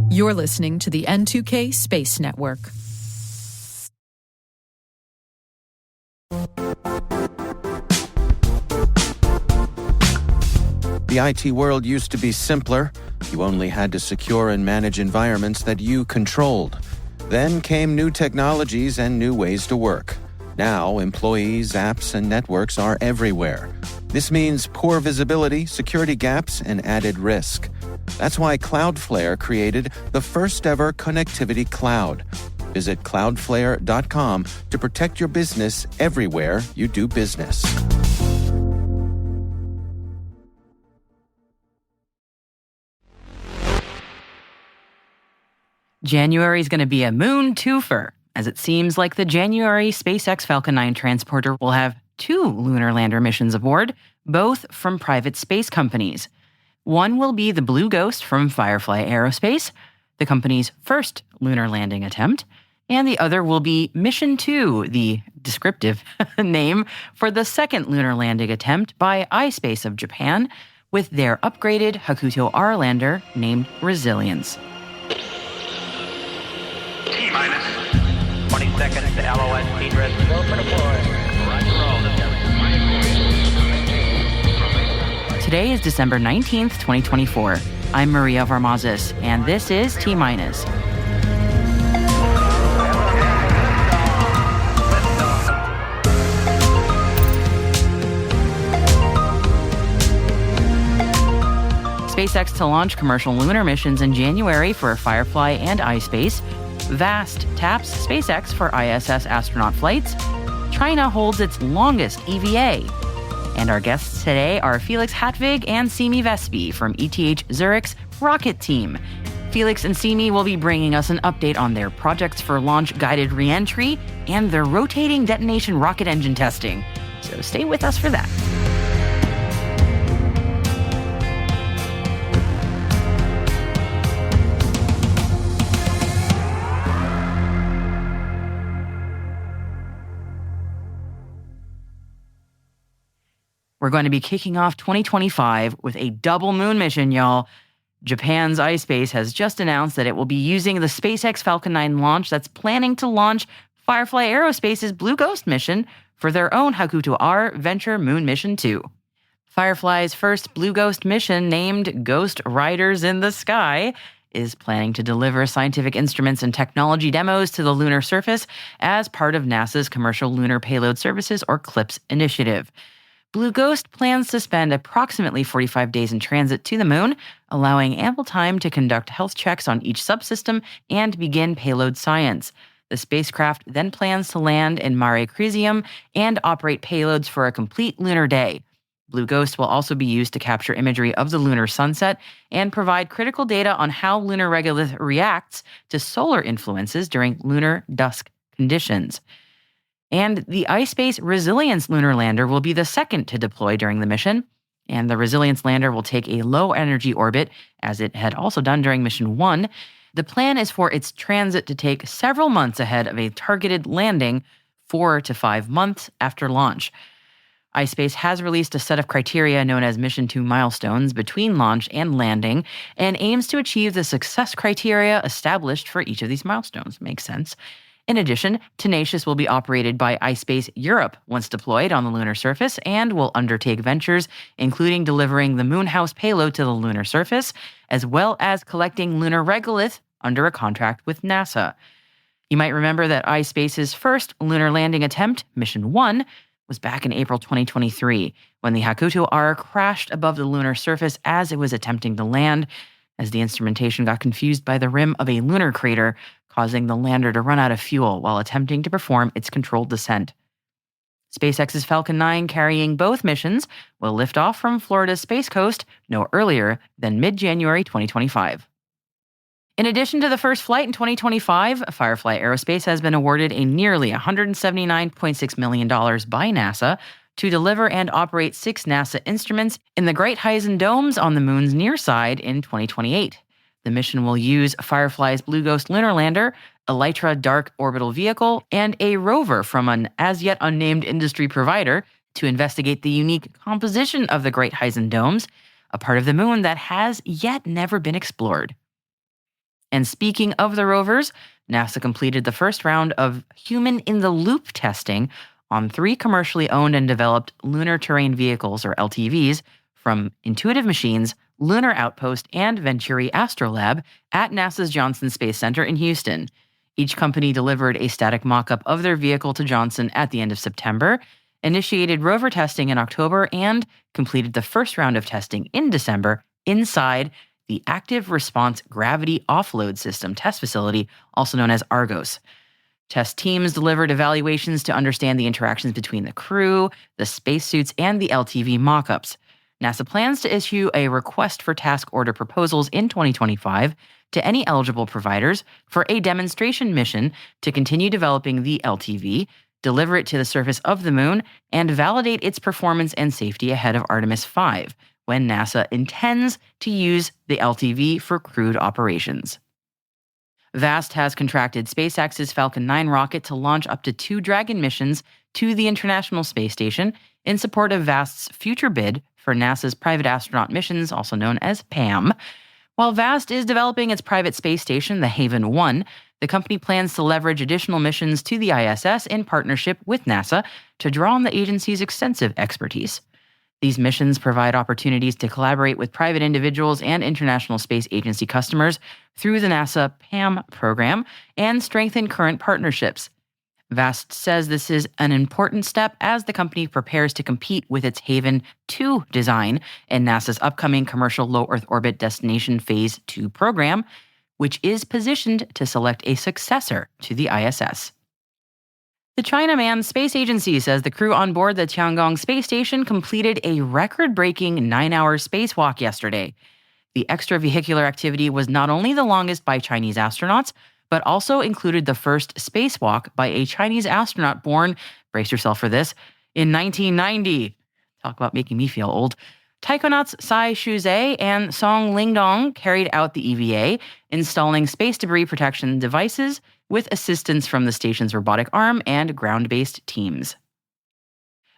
You're listening to the N2K Space Network. The IT world used to be simpler. You only had to secure and manage environments that you controlled. Then came new technologies and new ways to work. Now, employees, apps, and networks are everywhere. This means poor visibility, security gaps, and added risk. That's why Cloudflare created the first-ever connectivity cloud. Visit cloudflare.com to protect your business everywhere you do business. January is going to be a moon twofer, as it seems like the January SpaceX Falcon 9 transporter will have 2 lunar lander missions aboard, both from private space companies. One will be the Blue Ghost from Firefly Aerospace, the company's first lunar landing attempt, and the other will be Mission 2, the descriptive name for the second lunar landing attempt by ispace of Japan, with their upgraded HAKUTO-R lander named Resilience. T-minus 20 seconds to LOS speed rest. Go for deploy. Roger roll. Today is December 19th, 2024. I'm Maria Varmazis, and this is T-minus. SpaceX to launch commercial lunar missions in January for Firefly and ispace. VAST taps SpaceX for ISS astronaut flights. China holds its longest EVA. And our guests today are Felix Hattwig and Simi Wespi from ETH Zurich's rocket team. Felix and Simi will be bringing us an update on their projects for launch-guided re-entry and their rotating detonation rocket engine testing. So stay with us for that. We're going to be kicking off 2025 with a double moon mission, y'all. Japan's ispace has just announced that it will be using the SpaceX Falcon 9 launch that's planning to launch Firefly Aerospace's Blue Ghost mission for their own HAKUTO-R Venture Moon Mission 2. Firefly's first Blue Ghost mission, named Ghost Riders in the Sky, is planning to deliver scientific instruments and technology demos to the lunar surface as part of NASA's Commercial Lunar Payload Services, or CLPS, initiative. Blue Ghost plans to spend approximately 45 days in transit to the moon, allowing ample time to conduct health checks on each subsystem and begin payload science. The spacecraft then plans to land in Mare Crisium and operate payloads for a complete lunar day. Blue Ghost will also be used to capture imagery of the lunar sunset and provide critical data on how lunar regolith reacts to solar influences during lunar dusk conditions. And the ispace Resilience lunar lander will be the second to deploy during the mission. And the Resilience lander will take a low-energy orbit, as it had also done during Mission 1. The plan is for its transit to take several months ahead of a targeted landing, 4 to 5 months after launch. ispace has released a set of criteria known as Mission 2 milestones between launch and landing, and aims to achieve the success criteria established for each of these milestones. Makes sense. In addition, Tenacious will be operated by ispace Europe once deployed on the lunar surface and will undertake ventures including delivering the Moonhouse payload to the lunar surface, as well as collecting lunar regolith under a contract with NASA. You might remember that ispace's first lunar landing attempt, Mission 1, was back in April 2023, when the HAKUTO-R crashed above the lunar surface as it was attempting to land, as the instrumentation got confused by the rim of a lunar crater, causing the lander to run out of fuel while attempting to perform its controlled descent. SpaceX's Falcon 9, carrying both missions, will lift off from Florida's Space Coast no earlier than mid-January 2025. In addition to the first flight in 2025, Firefly Aerospace has been awarded a nearly $179.6 million by NASA to deliver and operate 6 NASA instruments in the Gruithuisen Domes on the moon's near side in 2028. The mission will use Firefly's Blue Ghost lunar lander, Elytra dark orbital vehicle, and a rover from an as-yet unnamed industry provider to investigate the unique composition of the Gruithuisen Domes, a part of the moon that has yet never been explored. And speaking of the rovers, NASA completed the first round of human-in-the-loop testing on 3 commercially owned and developed lunar terrain vehicles, or LTVs, from Intuitive Machines, Lunar Outpost, and Venturi Astrolab at NASA's Johnson Space Center in Houston. Each company delivered a static mock-up of their vehicle to Johnson at the end of September, initiated rover testing in October, and completed the first round of testing in December inside the Active Response Gravity Offload System test facility, also known as Argos. Test teams delivered evaluations to understand the interactions between the crew, the spacesuits, and the LTV mock-ups. NASA plans to issue a request for task order proposals in 2025 to any eligible providers for a demonstration mission to continue developing the LTV, deliver it to the surface of the moon, and validate its performance and safety ahead of Artemis 5, when NASA intends to use the LTV for crewed operations. VAST has contracted SpaceX's Falcon 9 rocket to launch up to 2 Dragon missions to the International Space Station in support of VAST's future bid for NASA's private astronaut missions, also known as PAM. While VAST is developing its private space station, the Haven 1, the company plans to leverage additional missions to the ISS in partnership with NASA to draw on the agency's extensive expertise. These missions provide opportunities to collaborate with private individuals and International Space Agency customers through the NASA PAM program and strengthen current partnerships. VAST says this is an important step as the company prepares to compete with its Haven 2 design in NASA's upcoming commercial low Earth orbit destination Phase 2 program, which is positioned to select a successor to the ISS. The China Manned Space Agency says the crew on board the Tiangong space station completed a record-breaking 9-hour spacewalk yesterday. The extravehicular activity was not only the longest by Chinese astronauts, but also included the first spacewalk by a Chinese astronaut born, brace yourself for this, in 1990. Talk about making me feel old. Taikonauts Tsai Shuzhe and Song Lingdong carried out the EVA, installing space debris protection devices with assistance from the station's robotic arm and ground-based teams.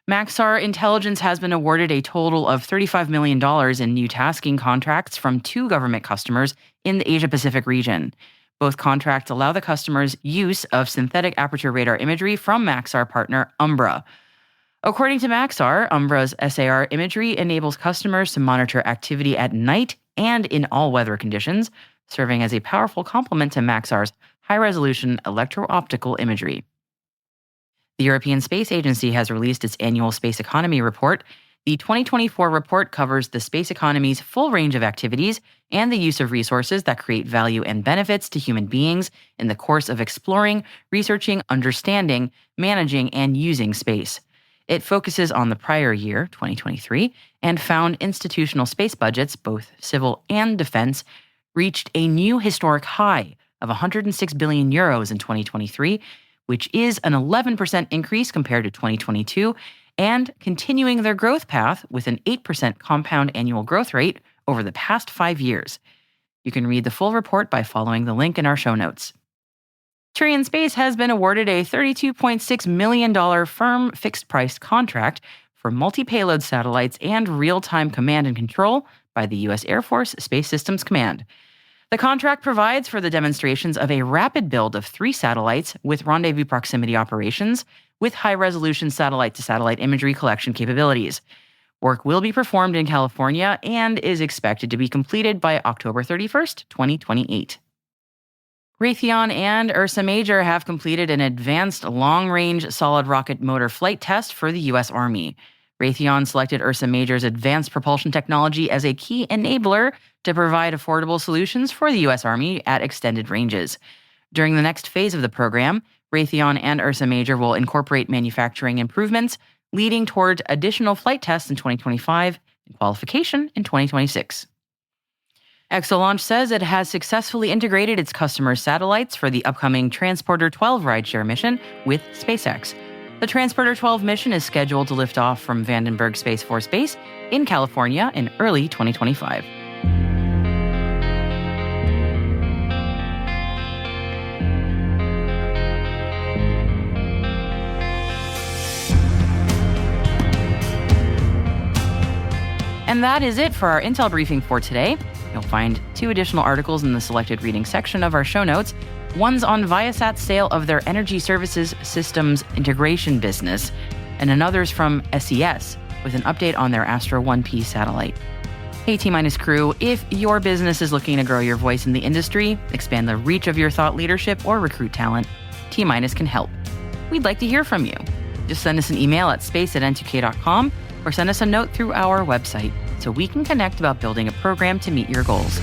Maxar Intelligence has been awarded a total of $35 million in new tasking contracts from 2 government customers in the Asia-Pacific region. Both contracts allow the customers use of synthetic aperture radar imagery from Maxar partner Umbra. According to Maxar, Umbra's SAR imagery enables customers to monitor activity at night and in all weather conditions, serving as a powerful complement to Maxar's high-resolution electro-optical imagery. The European Space Agency has released its annual Space Economy Report. The 2024 report covers the space economy's full range of activities and the use of resources that create value and benefits to human beings in the course of exploring, researching, understanding, managing, and using space. It focuses on the prior year, 2023, and found institutional space budgets, both civil and defense, reached a new historic high of 106 billion euros in 2023, which is an 11% increase compared to 2022, and continuing their growth path with an 8% compound annual growth rate over the past 5 years. You can read the full report by following the link in our show notes. Turian Space has been awarded a $32.6 million firm fixed-price contract for multi-payload satellites and real-time command and control by the U.S. Air Force Space Systems Command. The contract provides for the demonstrations of a rapid build of 3 satellites with rendezvous proximity operations with high-resolution satellite-to-satellite imagery collection capabilities. Work will be performed in California and is expected to be completed by October 31st, 2028. Raytheon and Ursa Major have completed an advanced long-range solid rocket motor flight test for the U.S. Army. Raytheon selected Ursa Major's advanced propulsion technology as a key enabler to provide affordable solutions for the U.S. Army at extended ranges. During the next phase of the program, Raytheon and Ursa Major will incorporate manufacturing improvements, leading toward additional flight tests in 2025 and qualification in 2026. Exolaunch says it has successfully integrated its customers' satellites for the upcoming Transporter 12 rideshare mission with SpaceX. The Transporter 12 mission is scheduled to lift off from Vandenberg Space Force Base in California in early 2025. And that is it for our Intel briefing for today. You'll find 2 additional articles in the selected reading section of our show notes. One's on Viasat's sale of their energy services systems integration business, and another's from SES with an update on their Astra 1P satellite. Hey T-Minus crew, if your business is looking to grow your voice in the industry, expand the reach of your thought leadership, or recruit talent, T-Minus can help. We'd like to hear from you. Just send us an email at space@n2k.com or send us a note through our website so we can connect about building a program to meet your goals.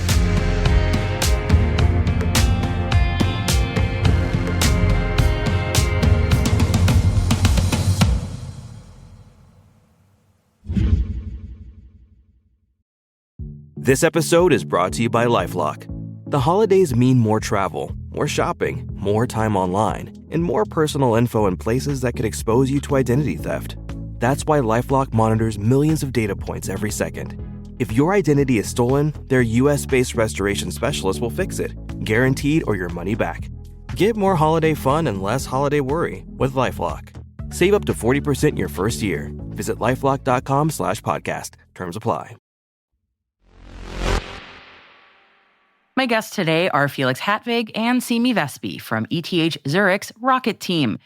This episode is brought to you by LifeLock. The holidays mean more travel, more shopping, more time online, and more personal info in places that could expose you to identity theft. That's why LifeLock monitors millions of data points every second. If your identity is stolen, their US-based restoration specialist will fix it, guaranteed or your money back. Get more holiday fun and less holiday worry with LifeLock. Save up to 40% your first year. Visit lifelock.com/podcast. Terms apply. My guests today are Felix Hattwig and Simi Wespi from ETH Zurich's rocket team.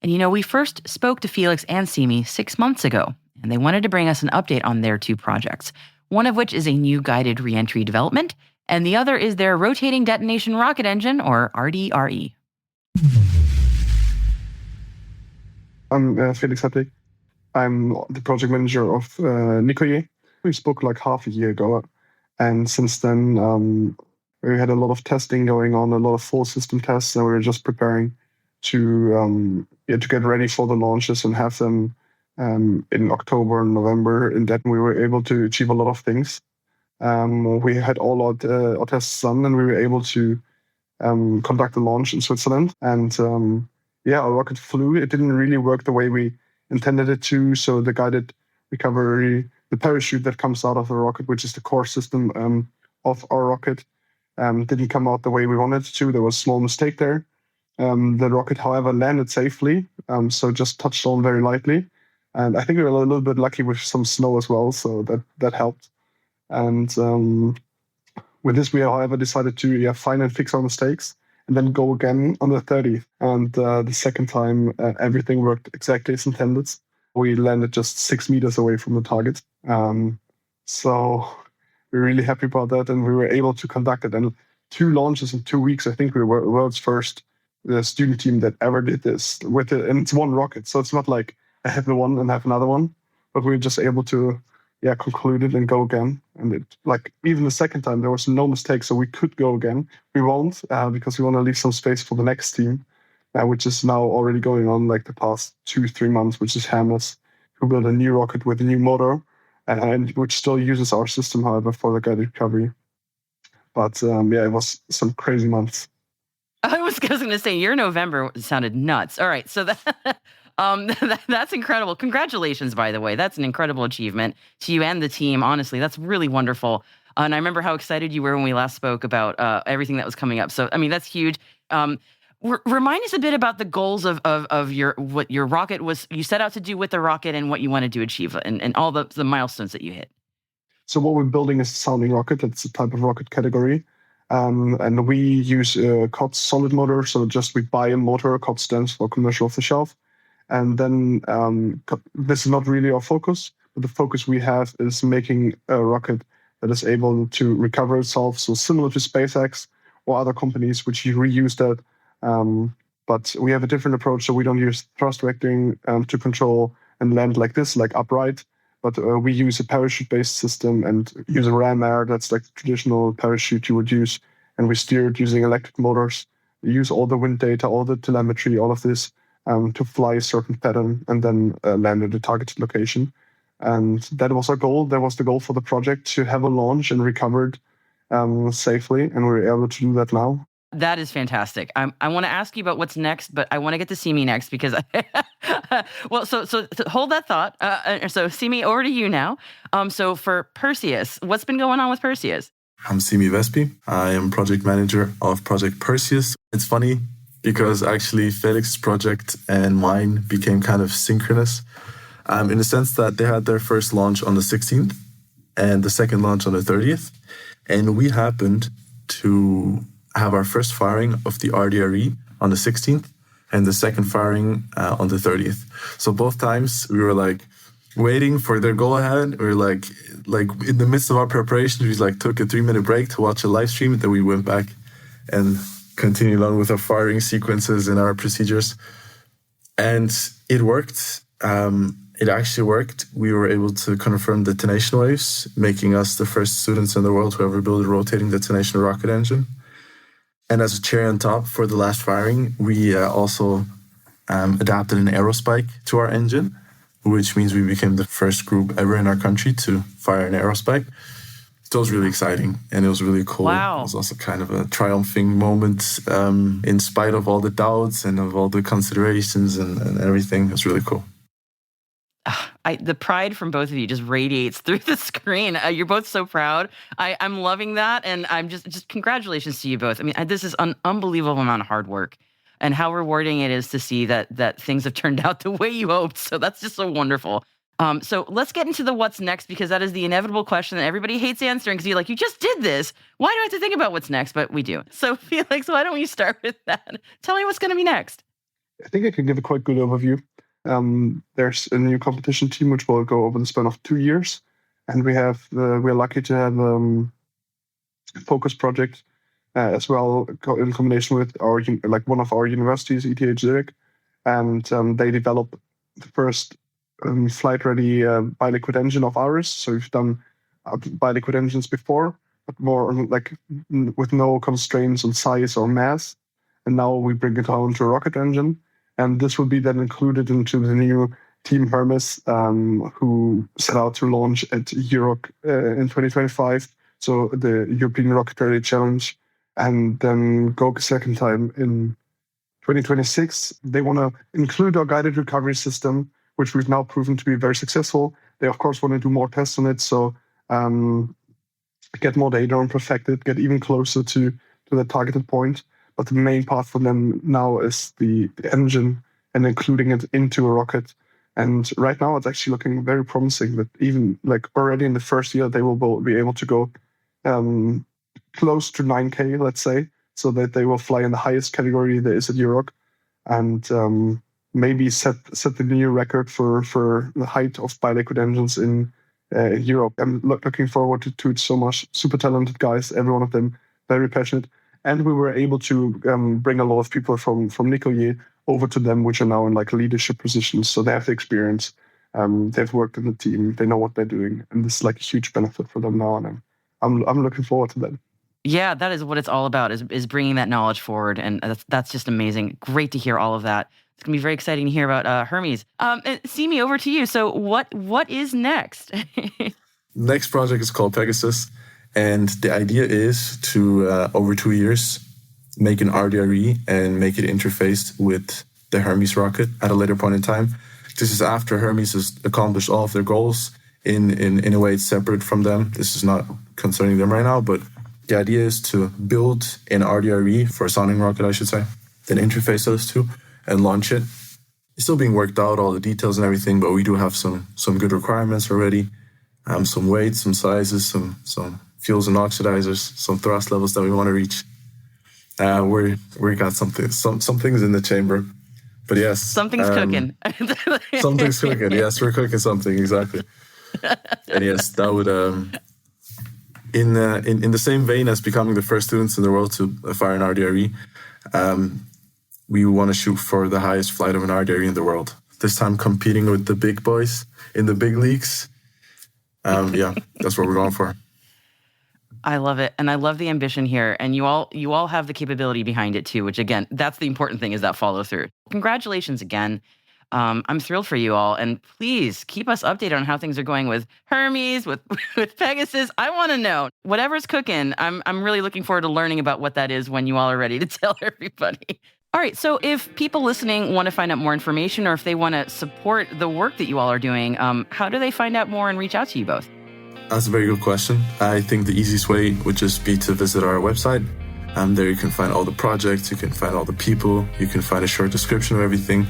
And we first spoke to Felix and Simi 6 months ago, and they wanted to bring us an update on their 2 projects, one of which is a new guided reentry development, and the other is their rotating detonation rocket engine, or RDRE. I'm Felix Hattwig. I'm the project manager of NICOLLIER. We spoke like half a year ago, and since then, we had a lot of testing going on, a lot of full system tests, and we were just preparing to get ready for the launches and have them in October and November. And then we were able to achieve a lot of things. We had all our tests done, and we were able to conduct the launch in Switzerland. And our rocket flew. It didn't really work the way we intended it to. So the guided recovery, the parachute that comes out of the rocket, which is the core system of our rocket, didn't come out the way we wanted it to. There was a small mistake there. The rocket, however, landed safely, so just touched on very lightly. And I think we were a little bit lucky with some snow as well, so that helped. And with this, we, however, decided to find and fix our mistakes and then go again on the 30th. And the second time, everything worked exactly as intended. We landed just 6 meters away from the target. So we're really happy about that, and we were able to conduct it. And 2 launches in 2 weeks. I think we were the world's first student team that ever did this with it. And it's one rocket, so it's not like I have the one and have another one, but we were just able to conclude it and go again. And it, like, even the second time, there was no mistake, so we could go again. We won't, because we want to leave some space for the next team, which is now already going on like the past 2-3 months, which is Hermes, who built a new rocket with a new motor, and which still uses our system, however, for the guided recovery. But it was some crazy months. I was going to say, your November sounded nuts. All right, so that's incredible. Congratulations, by the way. That's an incredible achievement to you and the team. Honestly, that's really wonderful. And I remember how excited you were when we last spoke about everything that was coming up. So, I mean, that's huge. Remind us a bit about the goals of what your rocket was, you set out to do with the rocket, and what you wanted to achieve, and all the milestones that you hit. So what we're building is a sounding rocket. That's a type of rocket category. And we use a COTS solid motor. So just we buy a motor. COTS stands for commercial off the shelf. And then this is not really our focus, but the focus we have is making a rocket that is able to recover itself. So similar to SpaceX or other companies which reuse that. But we have a different approach. So we don't use thrust vectoring to control and land like this, like upright. But we use a parachute-based system and use a ram air. That's like the traditional parachute you would use. And we steer it using electric motors. We use all the wind data, all the telemetry, all of this to fly a certain pattern and then land at the targeted location. And that was our goal. That was the goal for the project, to have a launch and recover it safely. And we're able to do that now. That is fantastic. I want to ask you about what's next, but I want to get to Simi next because, so hold that thought. So Simi, over to you now. So for Perseus, what's been going on with Perseus? I'm Simi Wespi. I am project manager of Project Perseus. It's funny because actually Felix's project and mine became kind of synchronous in the sense that they had their first launch on the 16th and the second launch on the 30th. And we happened to have our first firing of the RDRE on the 16th and the second firing on the 30th. So both times we were like waiting for their go ahead. We were like in the midst of our preparations, we like took a 3-minute break to watch a live stream. Then we went back and continued on with our firing sequences and our procedures. And it worked. It actually worked. We were able to confirm detonation waves, making us the first students in the world to ever build a rotating detonation rocket engine. And as a cherry on top for the last firing, we also adapted an aerospike to our engine, which means we became the first group ever in our country to fire an aerospike. So it was really exciting and it was really cool. Wow. It was also kind of a triumphing moment in spite of all the doubts and of all the considerations and everything. It was really cool. The pride from both of you just radiates through the screen. You're both so proud. I'm loving that. And I'm just congratulations to you both. I mean, this is an unbelievable amount of hard work and how rewarding it is to see that things have turned out the way you hoped. So that's just so wonderful. So let's get into the what's next, because that is the inevitable question that everybody hates answering, because you're like, you just did this. Why do I have to think about what's next? But we do. So Felix, why don't we start with that? Tell me what's going to be next. I think I can give a quite good overview. There's a new competition team which will go over the span of 2 years, and we're lucky to have a focus project as well in combination with one of our universities, ETH Zurich, and they develop the first flight-ready bi-liquid engine of ours. So we've done bi-liquid engines before, but more like with no constraints on size or mass, and now we bring it down to a rocket engine. And this will be then included into the new Team Hermes, who set out to launch at Zurich in 2025, so the European Rocket Rally Challenge, and then go a second time in 2026. They want to include our guided recovery system, which we've now proven to be very successful. They, of course, want to do more tests on it, so get more data and perfect it, get even closer to the targeted point. But the main part for them now is the engine and including it into a rocket. And right now it's actually looking very promising that even like already in the first year, they will be able to go close to 9K, let's say, so that they will fly in the highest category there is at Zurich, and maybe set the new record for the height of bi-liquid engines in Europe. I'm looking forward to it so much. Super talented guys, every one of them, very passionate. And we were able to bring a lot of people from NICOLLIER over to them, which are now in like leadership positions. So they have the experience. They've worked in the team. They know what they're doing, and this is like a huge benefit for them now. And I'm looking forward to that. Yeah, that is what it's all about, is bringing that knowledge forward, and that's just amazing. Great to hear all of that. It's gonna be very exciting to hear about Hermes. And Simi, over to you. So what is next? Next project is called PERSEUS. And the idea is to, over 2 years, make an RDRE and make it interfaced with the Hermes rocket at a later point in time. This is after Hermes has accomplished all of their goals. In a way, it's separate from them. This is not concerning them right now, but the idea is to build an RDRE for a sounding rocket, I should say, then interface those two and launch it. It's still being worked out, all the details and everything, but we do have some good requirements already. Some weights, some sizes, some fuels and oxidizers, some thrust levels that we want to reach. We got some things in the chamber, but yes, something's cooking. Something's cooking. Yes, we're cooking something, exactly. And yes, that would in the same vein as becoming the first students in the world to fire an RDRE, we want to shoot for the highest flight of an RDRE in the world. This time competing with the big boys in the big leagues. Yeah, that's what we're going for. I love it. And I love the ambition here. And you all have the capability behind it too, which again, that's the important thing, is that follow through. Congratulations again. I'm thrilled for you all. And please keep us updated on how things are going with Hermes, with Pegasus. I want to know. Whatever's cooking, I'm really looking forward to learning about what that is when you all are ready to tell everybody. All right. So if people listening want to find out more information, or if they want to support the work that you all are doing, how do they find out more and reach out to you both? That's a very good question. I think the easiest way would just be to visit our website. There you can find all the projects, you can find all the people, you can find a short description of everything.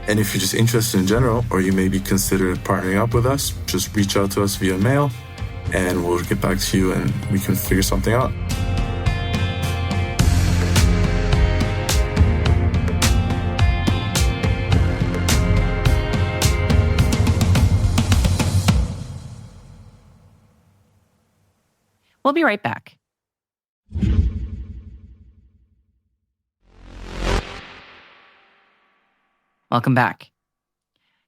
And if you're just interested in general, or you maybe consider partnering up with us, just reach out to us via mail. and we'll get back to you and we can figure something out. We'll be right back. Welcome back.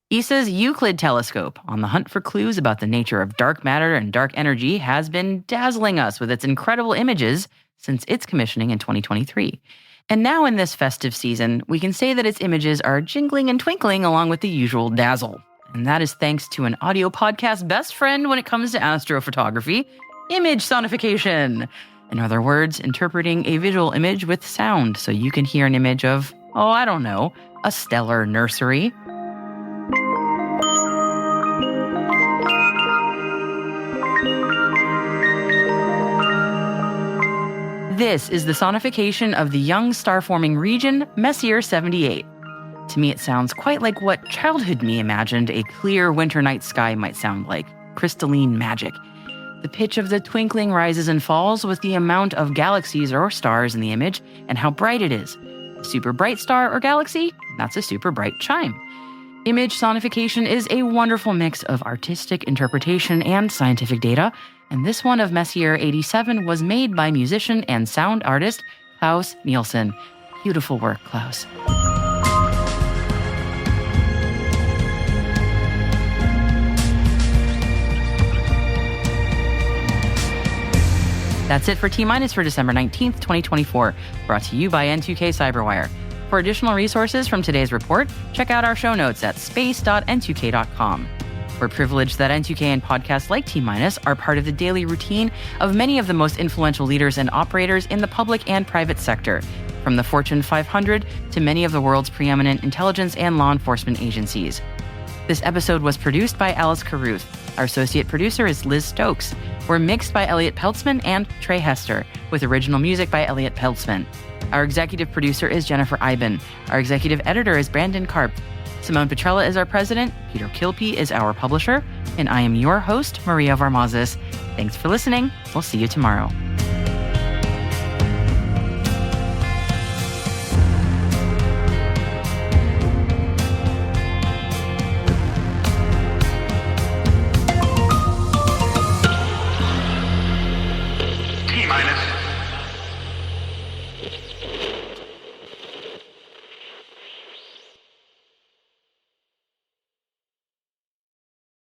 ESA's Euclid telescope, on the hunt for clues about the nature of dark matter and dark energy, has been dazzling us with its incredible images since its commissioning in 2023. And now in this festive season, we can say that its images are jingling and twinkling along with the usual dazzle. And that is thanks to an audio podcast best friend when it comes to astrophotography, image sonification. In other words, interpreting a visual image with sound so you can hear an image of, a stellar nursery. This is the sonification of the young star-forming region, Messier 78. To me, it sounds quite like what childhood me imagined a clear winter night sky might sound like, crystalline magic. The pitch of the twinkling rises and falls with the amount of galaxies or stars in the image and how bright it is. A super bright star or galaxy? That's a super bright chime. Image sonification is a wonderful mix of artistic interpretation and scientific data, and this one of Messier 87 was made by musician and sound artist Klaus Nielsen. Beautiful work, Klaus. That's it for T-Minus for December 19th, 2024, brought to you by N2K Cyberwire. For additional resources from today's report, check out our show notes at space.n2k.com. We're privileged that N2K and podcasts like T-Minus are part of the daily routine of many of the most influential leaders and operators in the public and private sector, from the Fortune 500 to many of the world's preeminent intelligence and law enforcement agencies. This episode was produced by Alice Carruth. Our associate producer is Liz Stokes. We're mixed by Elliot Peltzman and Trey Hester, with original music by Elliot Peltzman. Our executive producer is Jennifer Iben. Our executive editor is Brandon Karp. Simone Petrella is our president, Peter Kilpie is our publisher, and I am your host, Maria Varmazis. Thanks for listening. We'll see you tomorrow.